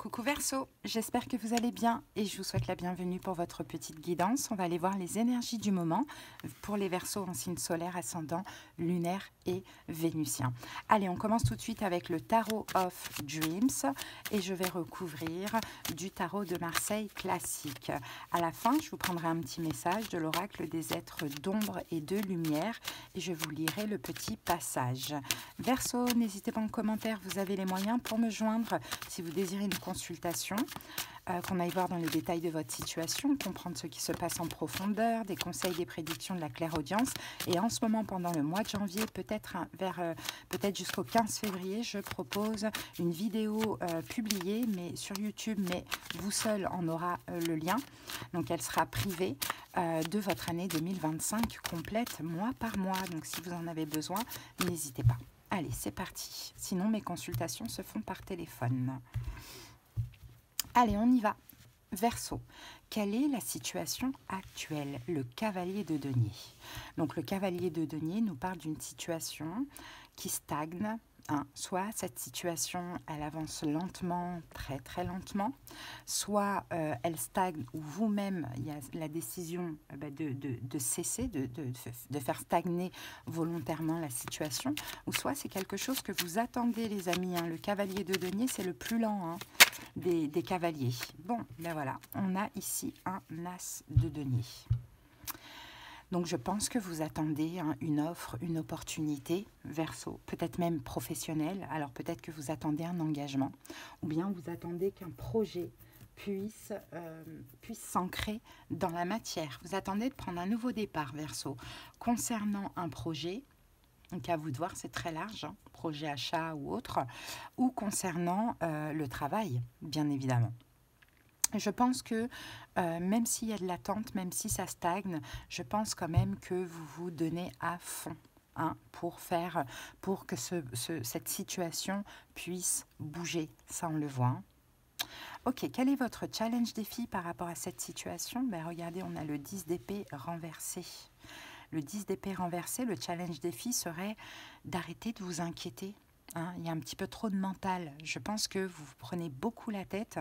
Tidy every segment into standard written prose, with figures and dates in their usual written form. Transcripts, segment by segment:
Coucou Verseau, j'espère que vous allez bien et je vous souhaite la bienvenue pour votre petite guidance. On va aller voir les énergies du moment pour les Verseaux en signe solaire, ascendant, lunaire et vénusien. Allez, on commence tout de suite avec le Tarot of Dreams et je vais recouvrir du Tarot de Marseille classique. À la fin, je vous prendrai un petit message de l'oracle des êtres d'ombre et de lumière et je vous lirai le petit passage. Verseau, n'hésitez pas en commentaire, vous avez les moyens pour me joindre si vous désirez une consultation, qu'on aille voir dans les détails de votre situation, comprendre ce qui se passe en profondeur, des conseils, des prédictions, de la clairaudience. Et en ce moment, pendant le mois de janvier, peut-être peut-être jusqu'au 15 février, je propose une vidéo publiée mais sur YouTube, mais vous seul en aura le lien. Donc elle sera privée de votre année 2025 complète, mois par mois. Donc si vous en avez besoin, n'hésitez pas. Allez, c'est parti. Sinon, mes consultations se font par téléphone. Allez, on y va. Verseau, quelle est la situation actuelle? Le cavalier de denier. Donc, le cavalier de denier nous parle d'une situation qui stagne. Soit cette situation, elle avance lentement, très très lentement, soit elle stagne ou vous-même, il y a la décision de cesser, de faire stagner volontairement la situation, ou soit c'est quelque chose que vous attendez les amis. Le cavalier de denier, c'est le plus lent des cavaliers. Bon, ben voilà, on a ici un as de denier. Donc, je pense que vous attendez une offre, une opportunité, Verseau, peut-être même professionnelle. Alors, peut-être que vous attendez un engagement ou bien vous attendez qu'un projet puisse s'ancrer dans la matière. Vous attendez de prendre un nouveau départ, Verseau. Concernant un projet, donc à vous de voir, c'est très large, projet achat ou autre, ou concernant le travail, bien évidemment. Je pense que même s'il y a de l'attente, même si ça stagne, je pense quand même que vous vous donnez à fond pour que cette situation puisse bouger. Ça, on le voit. Ok, quel est votre challenge défi par rapport à cette situation? Regardez, on a le 10 d'épée renversé. Le 10 d'épée renversé, le challenge défi serait d'arrêter de vous inquiéter. Il y a un petit peu trop de mental. Je pense que vous vous prenez beaucoup la tête.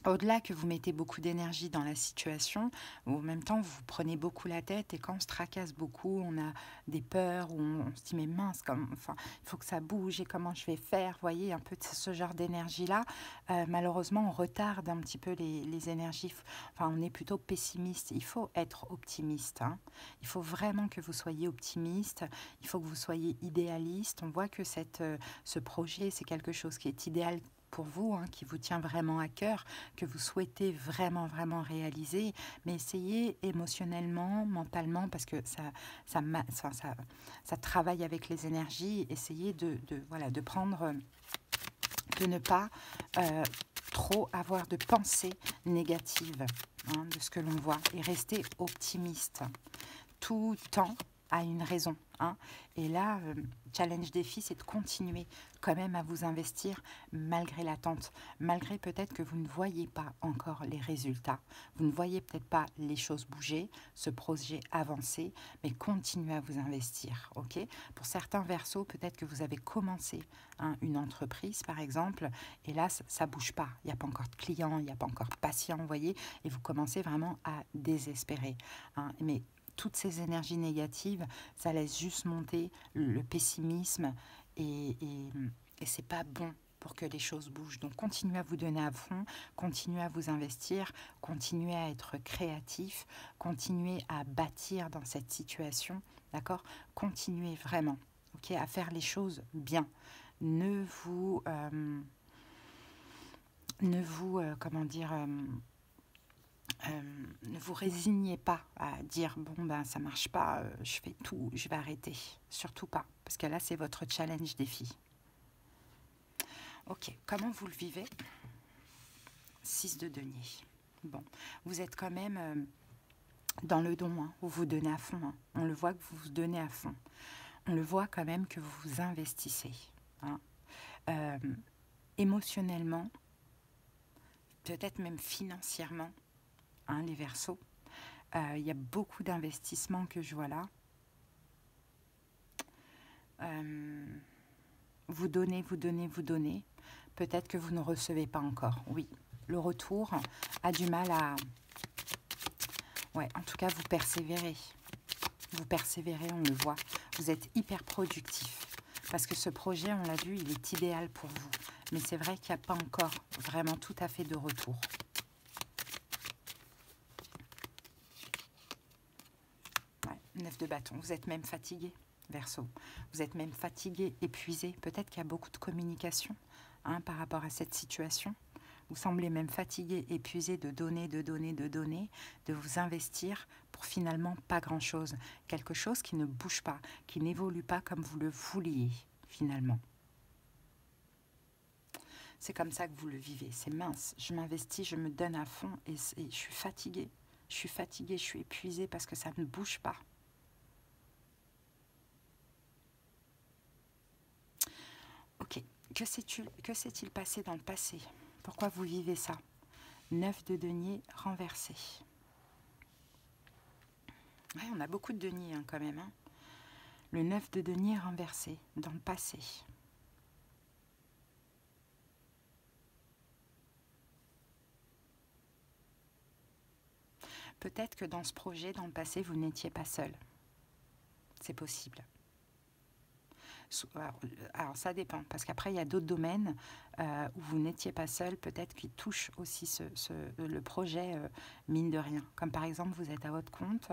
Au-delà que vous mettez beaucoup d'énergie dans la situation, en même temps vous prenez beaucoup la tête et quand on se tracasse beaucoup, on a des peurs, ou on se dit mais mince, il faut que ça bouge et comment je vais faire, vous voyez, un peu de ce genre d'énergie-là. Malheureusement, on retarde un petit peu les énergies, on est plutôt pessimiste, il faut être optimiste. Il faut vraiment que vous soyez optimiste, il faut que vous soyez idéaliste. On voit que ce projet, c'est quelque chose qui est idéal pour vous, qui vous tient vraiment à cœur, que vous souhaitez vraiment, vraiment réaliser, mais essayez émotionnellement, mentalement, parce que ça travaille avec les énergies, essayez de prendre, de ne pas trop avoir de pensées négatives de ce que l'on voit, et rester optimiste. Tout temps a une raison. Et là, challenge défi, c'est de continuer quand même à vous investir malgré l'attente, malgré peut-être que vous ne voyez pas encore les résultats, vous ne voyez peut-être pas les choses bouger, ce projet avancer, mais continuez à vous investir. Ok? Pour certains Verseaux, peut-être que vous avez commencé une entreprise par exemple, et là ça bouge pas, il n'y a pas encore de clients, il n'y a pas encore de patients, vous voyez, et vous commencez vraiment à désespérer. Mais toutes ces énergies négatives, ça laisse juste monter le pessimisme et c'est pas bon pour que les choses bougent. Donc continuez à vous donner à fond, continuez à vous investir, continuez à être créatif, continuez à bâtir dans cette situation, d'accord? Continuez vraiment, ok, à faire les choses bien. Ne vous ne vous résignez pas à dire bon ça marche pas, je fais tout, je vais arrêter. Surtout pas, parce que là c'est votre challenge défi. Ok, comment vous le vivez? 6 de denier. Bon, vous êtes quand même dans le don, vous vous donnez à fond. On le voit que vous vous donnez à fond. On le voit quand même que vous vous investissez. Émotionnellement, peut-être même financièrement. Les Verseaux, il y a beaucoup d'investissements que je vois là. Vous donnez, peut-être que vous ne recevez pas encore. Oui, le retour a du mal à... Ouais, en tout cas, vous persévérez. Vous persévérez, on le voit. Vous êtes hyper productif. Parce que ce projet, on l'a vu, il est idéal pour vous. Mais c'est vrai qu'il n'y a pas encore vraiment tout à fait de retour. Ouais, 9 de bâton. Vous êtes même fatigué, Verseau. Vous êtes même fatigué, épuisé. Peut-être qu'il y a beaucoup de communication par rapport à cette situation. Vous semblez même fatigué, épuisé de donner, de vous investir pour finalement pas grand-chose. Quelque chose qui ne bouge pas, qui n'évolue pas comme vous le vouliez, finalement. C'est comme ça que vous le vivez. C'est mince. Je m'investis, je me donne à fond et je suis fatiguée. Je suis fatiguée, je suis épuisée parce que ça ne bouge pas. Ok. Que s'est-il passé dans le passé? Pourquoi vous vivez ça? 9 de denier renversé. Ouais, on a beaucoup de deniers quand même. Le 9 de denier renversé dans le passé. Peut-être que dans ce projet, dans le passé, vous n'étiez pas seul. C'est possible. Alors ça dépend, parce qu'après il y a d'autres domaines où vous n'étiez pas seul, peut-être qui touchent aussi le projet mine de rien. Comme par exemple vous êtes à votre compte,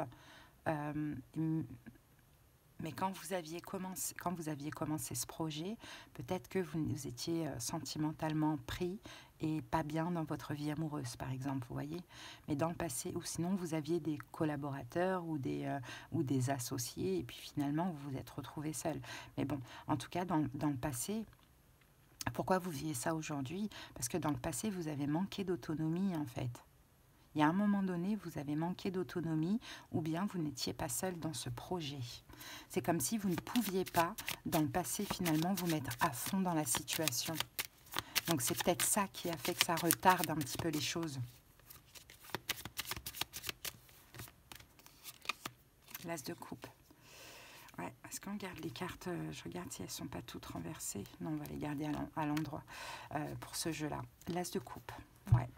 mais quand vous aviez commencé ce projet, peut-être que vous étiez sentimentalement pris et pas bien dans votre vie amoureuse, par exemple, vous voyez. Mais dans le passé, ou sinon vous aviez des collaborateurs ou des associés, et puis finalement vous vous êtes retrouvé seul. Mais bon, en tout cas, dans le passé, pourquoi vous vivez ça aujourd'hui? Parce que dans le passé, vous avez manqué d'autonomie, en fait. Il y a un moment donné, vous avez manqué d'autonomie ou bien vous n'étiez pas seul dans ce projet. C'est comme si vous ne pouviez pas, dans le passé, finalement, vous mettre à fond dans la situation. Donc c'est peut-être ça qui a fait que ça retarde un petit peu les choses. L'as de coupe. Ouais, est-ce qu'on garde les cartes? Je regarde si elles ne sont pas toutes renversées. Non, on va les garder à l'endroit pour ce jeu-là. L'as de coupe. Ouais.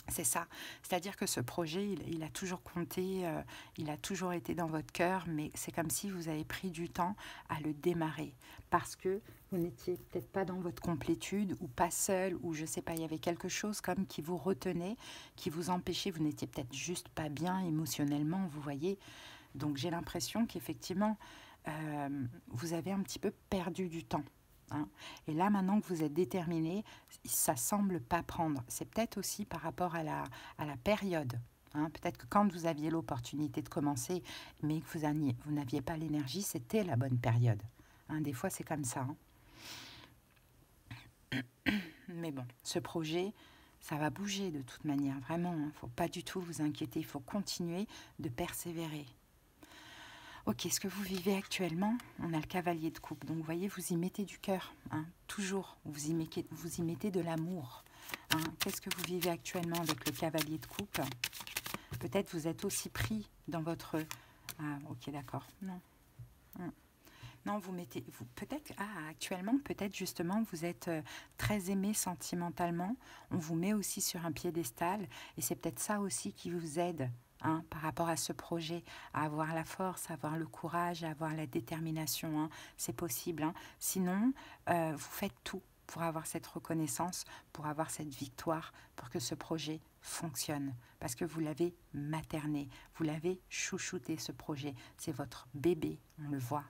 C'est ça, c'est-à-dire que ce projet, il a toujours compté, il a toujours été dans votre cœur, mais c'est comme si vous avez pris du temps à le démarrer, parce que vous n'étiez peut-être pas dans votre complétude, ou pas seul, ou je ne sais pas, il y avait quelque chose comme qui vous retenait, qui vous empêchait, vous n'étiez peut-être juste pas bien émotionnellement, vous voyez. Donc j'ai l'impression qu'effectivement, vous avez un petit peu perdu du temps. Et là, maintenant que vous êtes déterminé, ça semble pas prendre. C'est peut-être aussi par rapport à la période. Peut-être que quand vous aviez l'opportunité de commencer, mais que vous n'aviez pas l'énergie, c'était la bonne période. Des fois, c'est comme ça. Mais bon, ce projet, ça va bouger de toute manière. Vraiment, il ne faut pas du tout vous inquiéter. Il faut continuer de persévérer. Ok, ce que vous vivez actuellement, on a le cavalier de coupe. Donc, vous voyez, vous y mettez du cœur, toujours. Vous y mettez de l'amour. Qu'est-ce que vous vivez actuellement avec le cavalier de coupe? Peut-être vous êtes aussi pris dans votre... Ah, ok, d'accord. Non. Non, peut-être... actuellement, peut-être justement, vous êtes très aimé sentimentalement. On vous met aussi sur un piédestal. Et c'est peut-être ça aussi qui vous aide. Par rapport à ce projet, à avoir la force, à avoir le courage, à avoir la détermination, c'est possible. Sinon, vous faites tout pour avoir cette reconnaissance, pour avoir cette victoire, pour que ce projet fonctionne. Parce que vous l'avez materné, vous l'avez chouchouté, ce projet. C'est votre bébé, on le voit.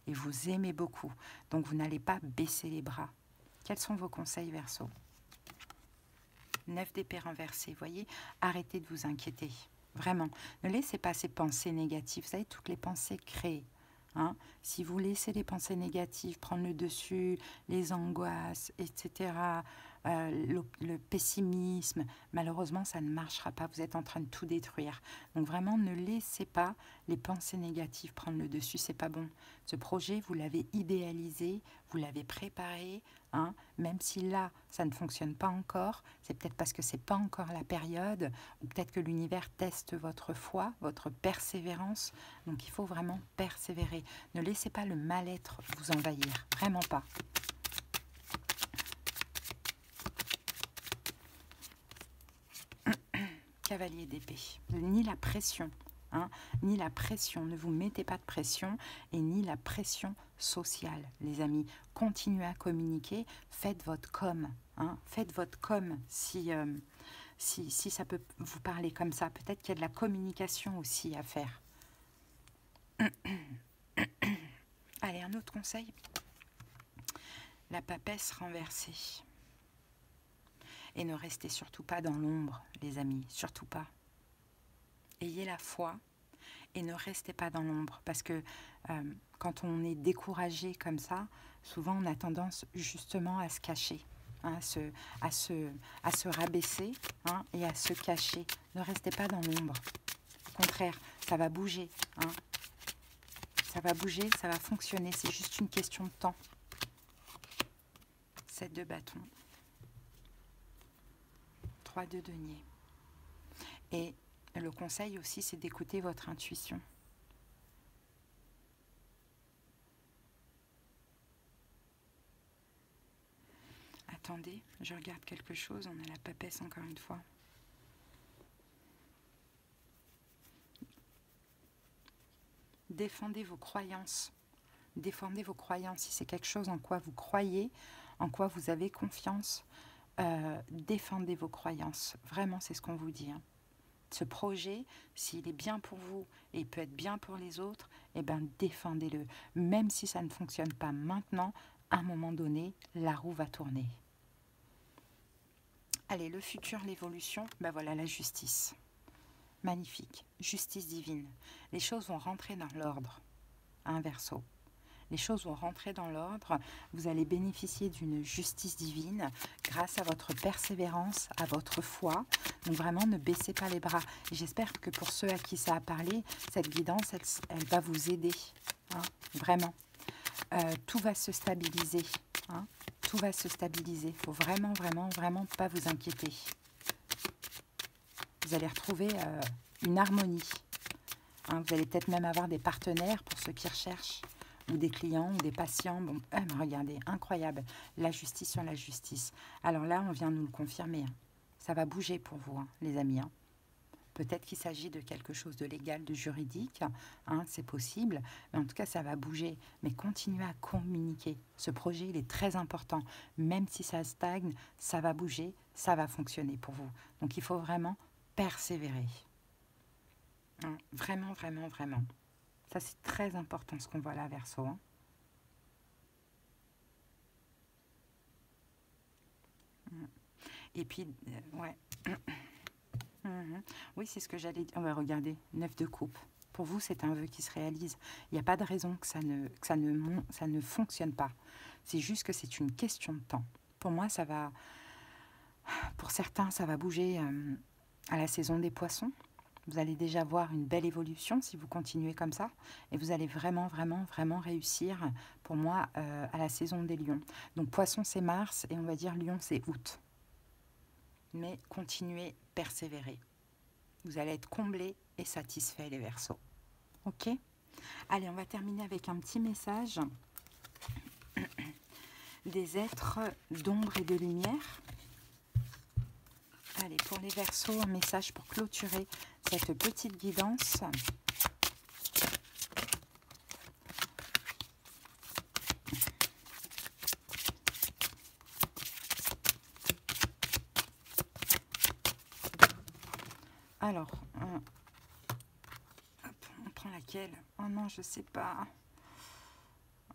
Et vous aimez beaucoup. Donc, vous n'allez pas baisser les bras. Quels sont vos conseils, Verseau? 9 d'épée renversée, voyez. Arrêtez de vous inquiéter. Vraiment, ne laissez pas ces pensées négatives. Vous savez, toutes les pensées créées. Si vous laissez les pensées négatives prendre le dessus, les angoisses, etc., le pessimisme, malheureusement, ça ne marchera pas. Vous êtes en train de tout détruire. Donc vraiment, ne laissez pas les pensées négatives prendre le dessus. C'est pas bon. Ce projet, vous l'avez idéalisé, vous l'avez préparé. Même si là, ça ne fonctionne pas encore, c'est peut-être parce que c'est pas encore la période, ou peut-être que l'univers teste votre foi, votre persévérance. Donc il faut vraiment persévérer. Ne laissez pas le mal-être vous envahir, vraiment pas. cavalier d'épée, ni la pression. Hein, ni la pression, ne vous mettez pas de pression et ni la pression sociale, les amis. Continuez à communiquer, faites votre com. Hein, faites votre com si ça peut vous parler comme ça. Peut-être qu'il y a de la communication aussi à faire. Allez, un autre conseil. La papesse renversée. Et ne restez surtout pas dans l'ombre, les amis, surtout pas. Ayez la foi et ne restez pas dans l'ombre. Parce que quand on est découragé comme ça, souvent on a tendance justement à se cacher, hein, à se rabaisser, hein, et à se cacher. Ne restez pas dans l'ombre. Au contraire, ça va bouger. Hein. Ça va bouger, ça va fonctionner. C'est juste une question de temps. 7 de bâton. 3 de denier. Et le conseil aussi, c'est d'écouter votre intuition. Attendez, je regarde quelque chose. On a la papesse encore une fois. Défendez vos croyances. Défendez vos croyances. Si c'est quelque chose en quoi vous croyez, en quoi vous avez confiance, défendez vos croyances. Vraiment, c'est ce qu'on vous dit. Hein. Ce projet, s'il est bien pour vous et il peut être bien pour les autres, eh bien, défendez-le. Même si ça ne fonctionne pas maintenant, à un moment donné, la roue va tourner. Allez, le futur, l'évolution, ben voilà, la justice. Magnifique, justice divine. Les choses vont rentrer dans l'ordre. Un verso. Les choses vont rentrer dans l'ordre. Vous allez bénéficier d'une justice divine grâce à votre persévérance, à votre foi. Donc vraiment, ne baissez pas les bras. Et j'espère que pour ceux à qui ça a parlé, cette guidance, elle va vous aider. Hein, vraiment. Tout va se stabiliser. Hein, tout va se stabiliser. Il ne faut vraiment, vraiment, vraiment pas vous inquiéter. Vous allez retrouver une harmonie. Hein, vous allez peut-être même avoir des partenaires pour ceux qui recherchent, ou des clients, ou des patients. Bon, regardez, incroyable, la justice sur la justice. Alors là, on vient nous le confirmer. Hein. Ça va bouger pour vous, hein, les amis. Hein. Peut-être qu'il s'agit de quelque chose de légal, de juridique, hein, c'est possible, mais en tout cas, ça va bouger. Mais continuez à communiquer. Ce projet, il est très important. Même si ça stagne, ça va bouger, ça va fonctionner pour vous. Donc, il faut vraiment persévérer. Hein, vraiment, vraiment, vraiment. Ça, c'est très important ce qu'on voit là, Verseau. Hein. Et puis, ouais. Oui, c'est ce que j'allais dire. Regardez, 9 de coupe. Pour vous, c'est un vœu qui se réalise. Il n'y a pas de raison que ça ne fonctionne pas. C'est juste que c'est une question de temps. Pour moi, ça va... Pour certains, ça va bouger à la saison des poissons. Vous allez déjà voir une belle évolution si vous continuez comme ça. Et vous allez vraiment, vraiment, vraiment réussir, pour moi, à la saison des lions. Donc, poisson, c'est mars et on va dire lion, c'est août. Mais continuez, persévérez. Vous allez être comblés et satisfaits, les Verseaux. Ok ? Allez, on va terminer avec un petit message des êtres d'ombre et de lumière. Allez, pour les Verseaux, un message pour clôturer cette petite guidance. Alors, on prend laquelle? Oh non, je sais pas.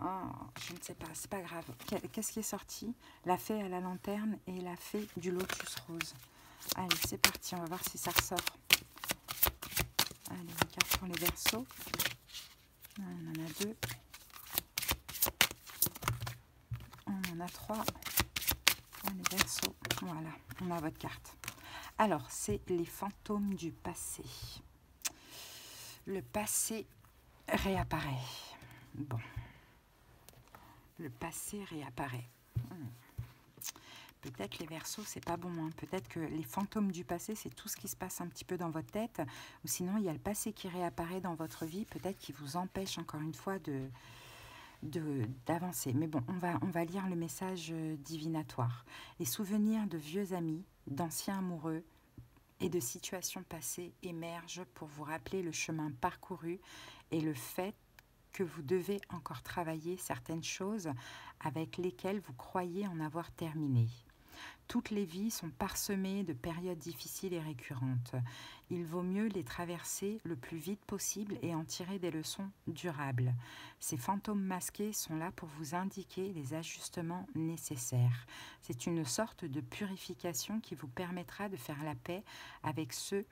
Oh, je ne sais pas, c'est pas grave. Qu'est-ce qui est sorti? La fée à la lanterne et la fée du lotus rose. Allez, c'est parti, on va voir si ça ressort. Allez, une carte pour les Verseaux. On en a 2. On en a 3. Les Verseaux. Voilà, on a votre carte. Alors, c'est les fantômes du passé. Le passé réapparaît. Bon. Le passé réapparaît. Peut-être les Verseaux, c'est pas bon. Hein. Peut-être que les fantômes du passé, c'est tout ce qui se passe un petit peu dans votre tête. Ou sinon, il y a le passé qui réapparaît dans votre vie. Peut-être qui vous empêche, encore une fois, d'avancer. Mais bon, on va lire le message divinatoire. Les souvenirs de vieux amis, d'anciens amoureux, et de situations passées émergent pour vous rappeler le chemin parcouru et le fait que vous devez encore travailler certaines choses avec lesquelles vous croyez en avoir terminé. Toutes les vies sont parsemées de périodes difficiles et récurrentes. Il vaut mieux les traverser le plus vite possible et en tirer des leçons durables. Ces fantômes masqués sont là pour vous indiquer les ajustements nécessaires. C'est une sorte de purification qui vous permettra de faire la paix avec ceux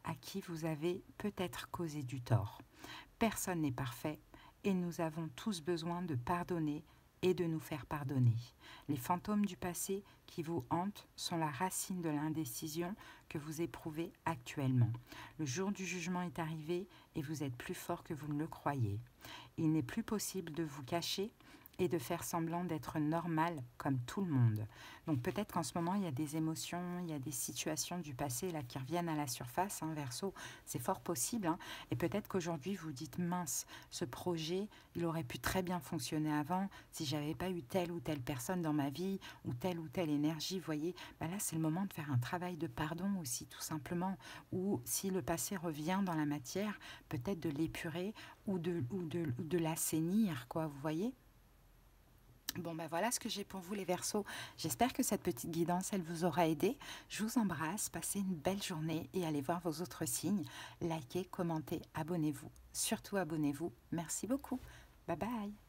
à qui vous avez peut-être causé du tort. Personne n'est parfait et nous avons tous besoin de pardonner et de nous faire pardonner. Les fantômes du passé qui vous hantent sont la racine de l'indécision que vous éprouvez actuellement. Le jour du jugement est arrivé et vous êtes plus fort que vous ne le croyez. Il n'est plus possible de vous cacher et de faire semblant d'être normal comme tout le monde. Donc peut-être qu'en ce moment, il y a des émotions, il y a des situations du passé là qui reviennent à la surface, Verseau, c'est fort possible. Et peut-être qu'aujourd'hui, vous dites, mince, ce projet, il aurait pu très bien fonctionner avant si j'avais pas eu telle ou telle personne dans ma vie ou telle énergie, vous voyez. Là, c'est le moment de faire un travail de pardon aussi, tout simplement. Ou si le passé revient dans la matière, peut-être de l'épurer ou de l'assainir, quoi, vous voyez. Bon, voilà ce que j'ai pour vous les Verseaux. J'espère que cette petite guidance, elle vous aura aidé. Je vous embrasse, passez une belle journée et allez voir vos autres signes. Likez, commentez, abonnez-vous. Surtout abonnez-vous. Merci beaucoup. Bye bye.